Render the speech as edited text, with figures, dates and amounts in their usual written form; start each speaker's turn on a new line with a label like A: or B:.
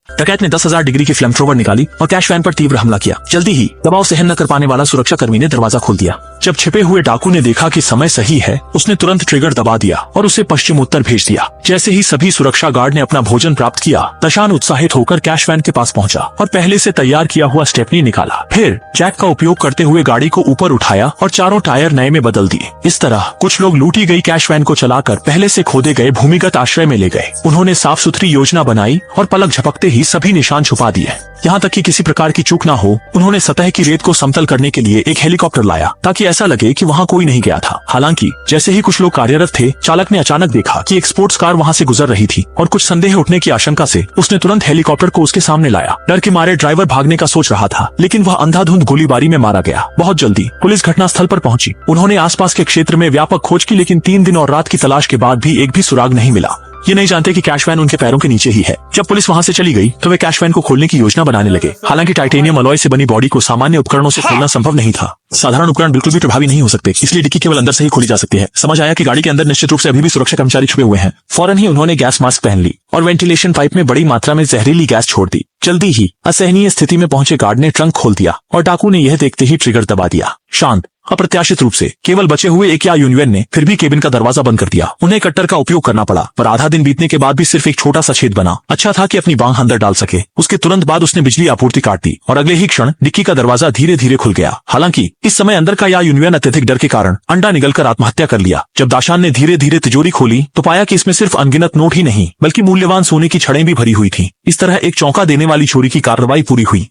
A: डकैत ने 10,000 डिग्री की फ्लेमथ्रोवर निकाली और कैश वैन पर तीव्र हमला किया। जल्दी ही दबाव सहन न कर पाने वाला सुरक्षा कर्मी ने दरवाजा खोल दिया। जब छिपे हुए डाकू ने देखा कि समय सही है, उसने तुरंत ट्रिगर दबा दिया और उसे पश्चिम उत्तर भेज दिया। जैसे ही सभी सुरक्षा गार्ड ने अपना भोजन प्राप्त किया, दशान उत्साहित होकर कैश वैन के पास पहुंचा और पहले से तैयार किया हुआ स्टेपनी निकाला। फिर जैक का उपयोग करते हुए गाड़ी को ऊपर उठाया और चारों टायर नए में बदल दिए। इस तरह कुछ लोग लूटी गई कैश वैन को चलाकर पहले से खोदे गए भूमिगत आश्रय में ले गए। उन्होंने साफ सुथरी योजना बनाई और पलक झपकते ही सभी निशान छुपा दिए। यहाँ तक कि किसी प्रकार की चूक ना हो, उन्होंने सतह की रेत को समतल करने के लिए एक हेलीकॉप्टर लाया ताकि ऐसा लगे कि वहाँ कोई नहीं गया था। हालांकि जैसे ही कुछ लोग कार्यरत थे, चालक ने अचानक देखा कि एक स्पोर्ट्स कार वहाँ से गुजर रही थी और कुछ संदेह उठने की आशंका से उसने तुरंत हेलीकॉप्टर को उसके सामने लाया। डर के मारे ड्राइवर भागने का सोच रहा था, लेकिन वह अंधाधुंध गोलीबारी में मारा गया। बहुत जल्दी पुलिस घटनास्थल पर पहुंची। उन्होंने आसपास के क्षेत्र में व्यापक खोज की, लेकिन 3 दिन और रात की तलाश के बाद भी एक भी सुराग नहीं मिला। ये नहीं जानते कि कैश वैन उनके पैरों के नीचे ही है। जब पुलिस वहाँ से चली गई तो वे कैश वैन को खोलने की योजना बनाने लगे। हालांकि टाइटेनियम अलॉय से बनी बॉडी को सामान्य उपकरणों से खोलना संभव नहीं था। साधारण उपकरण बिल्कुल भी प्रभावी नहीं हो सकते, इसलिए डिक्की केवल अंदर से ही खोली जा सकती है। समझ आया कि गाड़ी के अंदर निश्चित रूप से अभी भी सुरक्षा कर्मचारी छुपे हुए हैं। फौरन ही उन्होंने गैस मास्क पहन ली और वेंटिलेशन पाइप में बड़ी मात्रा में जहरीली गैस छोड़ दी। जल्दी ही असहनीय स्थिति में पहुंचे गार्ड ने ट्रंक खोल दिया और डाकू ने यह देखते ही ट्रिगर दबा दिया। शांत अप्रत्याशित रूप से केवल बचे हुए एक या यूनियन ने फिर भी केबिन का दरवाजा बंद कर दिया। उन्हें कट्टर का उपयोग करना पड़ा, पर आधा दिन बीतने के बाद भी सिर्फ एक छोटा सा छेद बना। अच्छा था कि अपनी बांह अंदर डाल सके। उसके तुरंत बाद उसने बिजली आपूर्ति काट दी और अगले ही क्षण डिक्की का दरवाजा धीरे धीरे खुल गया। हालांकि इस समय अंदर का या यूनियन अत्यधिक डर के कारण अंडा निगलकर आत्महत्या कर लिया। जब दाशान ने धीरे धीरे तिजोरी खोली तो पाया कि इसमें सिर्फ अनगिनत नोट ही नहीं बल्कि मूल्यवान सोने की छड़ें भी भरी हुई थी। इस तरह एक चौंका देने वाली चोरी की कार्रवाई पूरी हुई।